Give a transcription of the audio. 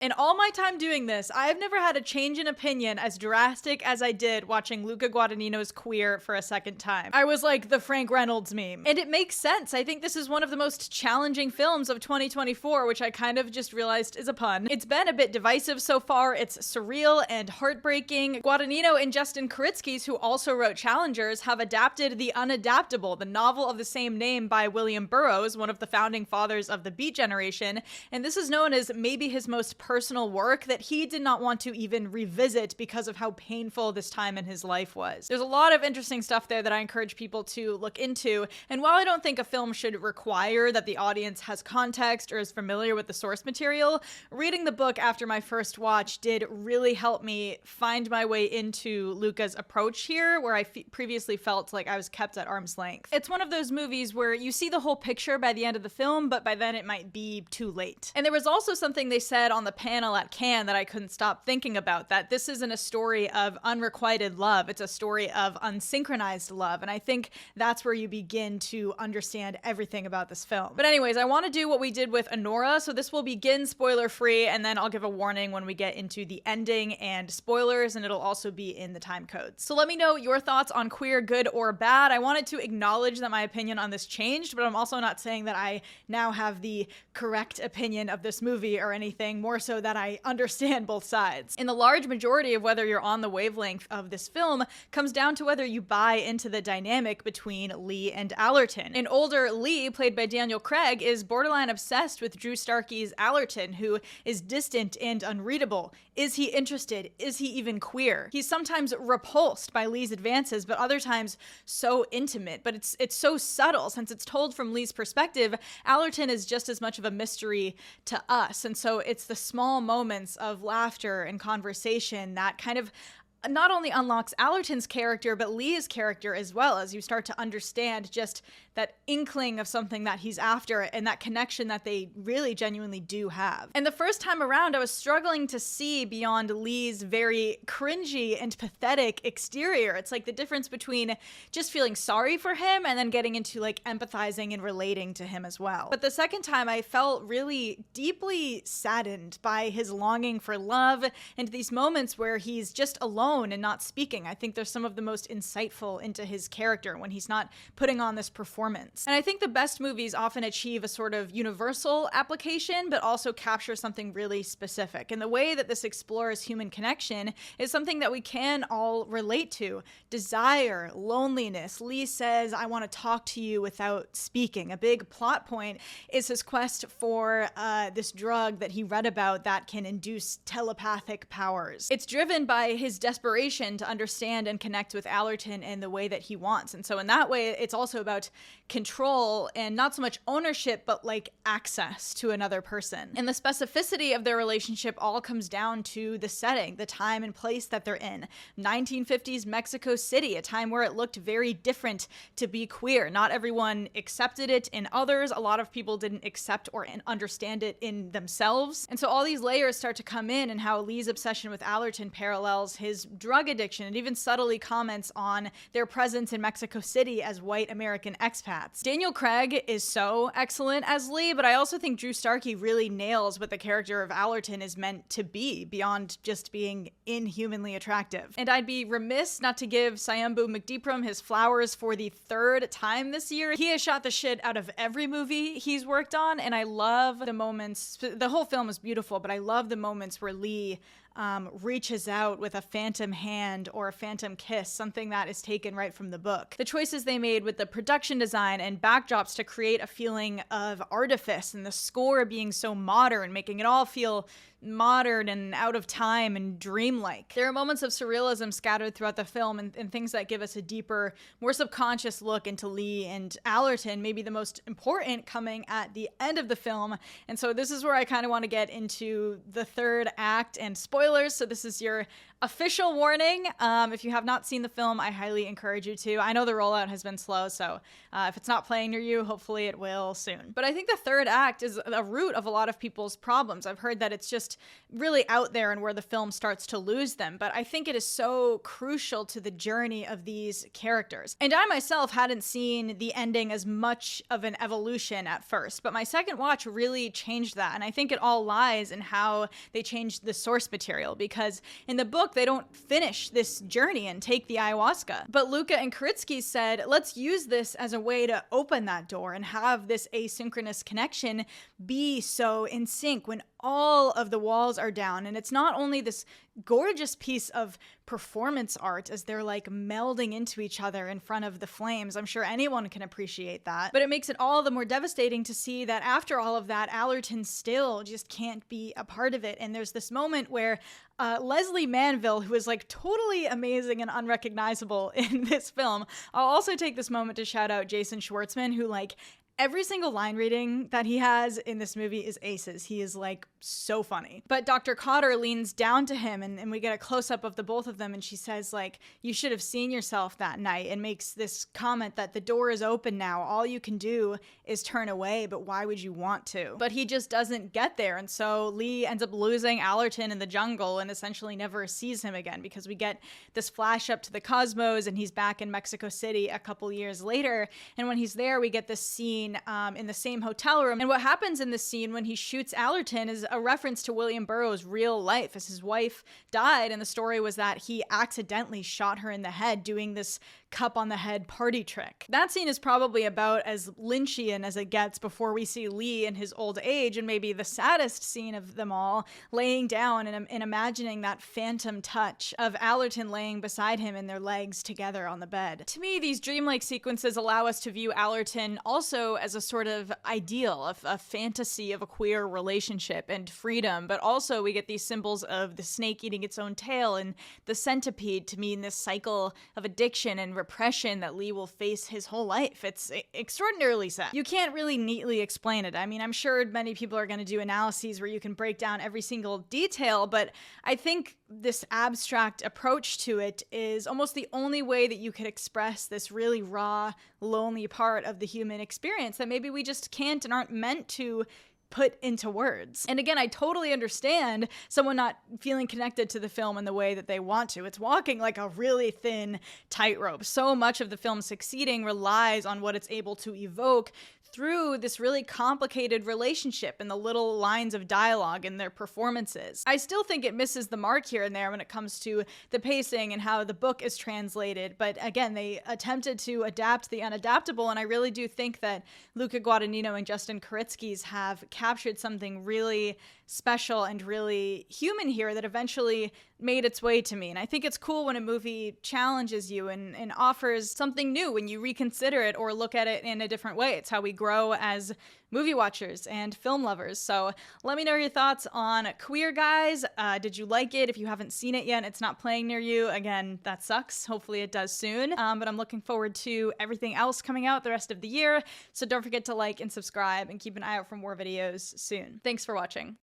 In all my time doing this, I've never had a change in opinion as drastic as I did watching Luca Guadagnino's Queer for a second time. I was like the Frank Reynolds meme. And it makes sense. I think this is one of the most challenging films of 2024, which I kind of just realized is a pun. It's been a bit divisive so far. It's surreal and heartbreaking. Guadagnino and Justin Kuritzkis, who also wrote Challengers, have adapted The Unadaptable, the novel of the same name by William Burroughs, one of the founding fathers of the Beat Generation. And this is known as maybe his most personal work that he did not want to even revisit because of how painful this time in his life was. There's a lot of interesting stuff there that I encourage people to look into, and while I don't think a film should require that the audience has context or is familiar with the source material, reading the book after my first watch did really help me find my way into Luca's approach here, where I previously felt like I was kept at arm's length. It's one of those movies where you see the whole picture by the end of the film, but by then it might be too late. And there was also something they said on the panel at Cannes that I couldn't stop thinking about, that this isn't a story of unrequited love, it's a story of unsynchronized love, and I think that's where you begin to understand everything about this film. But anyways, I want to do what we did with Anora, so this will begin spoiler-free, and then I'll give a warning when we get into the ending and spoilers, and it'll also be in the time codes. So let me know your thoughts on Queer, good or bad. I wanted to acknowledge that my opinion on this changed, but I'm also not saying that I now have the correct opinion of this movie or anything, more so that I understand both sides. In the large majority of whether you're on the wavelength of this film comes down to whether you buy into the dynamic between Lee and Allerton. An older Lee, played by Daniel Craig, is borderline obsessed with Drew Starkey's Allerton, who is distant and unreadable. Is he interested? Is he even queer? He's sometimes repulsed by Lee's advances, but other times so intimate. But it's so subtle. Since it's told from Lee's perspective, Allerton is just as much of a mystery to us. And so it's the small moments of laughter and conversation that kind of not only unlocks Allerton's character, but Lee's character as well, as you start to understand just that inkling of something that he's after and that connection that they really genuinely do have. And the first time around, I was struggling to see beyond Lee's very cringy and pathetic exterior. It's like the difference between just feeling sorry for him and then getting into like empathizing and relating to him as well. But the second time, I felt really deeply saddened by his longing for love and these moments where he's just alone and not speaking. I think there's some of the most insightful into his character when he's not putting on this performance. And I think the best movies often achieve a sort of universal application, but also capture something really specific. And the way that this explores human connection is something that we can all relate to. Desire, loneliness. Lee says, I want to talk to you without speaking. A big plot point is his quest for this drug that he read about that can induce telepathic powers. It's driven by his desperation to understand and connect with Allerton in the way that he wants. And so in that way, it's also about control and not so much ownership, but like access to another person. And the specificity of their relationship all comes down to the setting, the time and place that they're in. 1950s Mexico City, a time where it looked very different to be queer. Not everyone accepted it in others. A lot of people didn't accept or understand it in themselves. And so all these layers start to come in, and how Lee's obsession with Allerton parallels his drug addiction, and even subtly comments on their presence in Mexico City as white American expats. Daniel Craig is so excellent as Lee, but I also think Drew Starkey really nails what the character of Allerton is meant to be, beyond just being inhumanly attractive. And I'd be remiss not to give Syambu McDeepram his flowers for the third time this year. He has shot the shit out of every movie he's worked on, and I love the moments, the whole film is beautiful, but I love the moments where Lee reaches out with a phantom hand or a phantom kiss, something that is taken right from the book. The choices they made with the production design and backdrops to create a feeling of artifice, and the score being so modern, making it all feel modern and out of time and dreamlike. There are moments of surrealism scattered throughout the film, and things that give us a deeper, more subconscious look into Lee and Allerton, maybe the most important coming at the end of the film. And so this is where I kind of want to get into the third act, and spoiler spoilers, so this is your official warning. If you have not seen the film, I highly encourage you to. I know the rollout has been slow, so if it's not playing near you, hopefully it will soon. But I think the third act is a root of a lot of people's problems. I've heard that it's just really out there and where the film starts to lose them, but I think it is so crucial to the journey of these characters. And I myself hadn't seen the ending as much of an evolution at first, but my second watch really changed that, and I think it all lies in how they changed the source material, because in the book, they don't finish this journey and take the ayahuasca. But Luca and Koritsky said, let's use this as a way to open that door and have this asynchronous connection be so in sync when all of the walls are down. And it's not only this gorgeous piece of performance art as they're like melding into each other in front of the flames. I'm sure anyone can appreciate that. But it makes it all the more devastating to see that after all of that, Allerton still just can't be a part of it. And there's this moment where Leslie Manville, who is like totally amazing and unrecognizable in this film. I'll also take this moment to shout out Jason Schwartzman, who like every single line reading that he has in this movie is aces. He is like so funny. But Dr. Cotter leans down to him and we get a close-up of the both of them, and she says like, you should have seen yourself that night, and makes this comment that the door is open now. All you can do is turn away, but why would you want to? But he just doesn't get there, and so Lee ends up losing Allerton in the jungle and essentially never sees him again, because we get this flash up to the cosmos and he's back in Mexico City a couple years later, and when he's there we get this scene in the same hotel room. And what happens in this scene when he shoots Allerton is a reference to William Burroughs' real life, as his wife died, and the story was that he accidentally shot her in the head doing this cup on the head party trick. That scene is probably about as Lynchian as it gets before we see Lee in his old age, and maybe the saddest scene of them all, laying down and imagining that phantom touch of Allerton laying beside him and their legs together on the bed. To me, these dreamlike sequences allow us to view Allerton also as a sort of ideal, of a fantasy of a queer relationship and freedom, but also we get these symbols of the snake eating its own tail and the centipede to mean this cycle of addiction and repression that Lee will face his whole life. It's extraordinarily sad. You can't really neatly explain it. I mean, I'm sure many people are going to do analyses where you can break down every single detail, but I think this abstract approach to it is almost the only way that you could express this really raw, lonely part of the human experience that maybe we just can't and aren't meant to put into words. And again, I totally understand someone not feeling connected to the film in the way that they want to. It's walking like a really thin tightrope. So much of the film succeeding relies on what it's able to evoke through this really complicated relationship and the little lines of dialogue in their performances. I still think it misses the mark here and there when it comes to the pacing and how the book is translated, but again, they attempted to adapt the unadaptable, and I really do think that Luca Guadagnino and Justin Koritsky's have captured something really special and really human here that eventually made its way to me. And I think it's cool when a movie challenges you and offers something new when you reconsider it or look at it in a different way. It's how we grow as movie watchers and film lovers. So let me know your thoughts on Queer Guys. Did you like it? If you haven't seen it yet, it's not playing near you. Again, that sucks. Hopefully it does soon. But I'm looking forward to everything else coming out the rest of the year. So don't forget to like and subscribe and keep an eye out for more videos soon. Thanks for watching.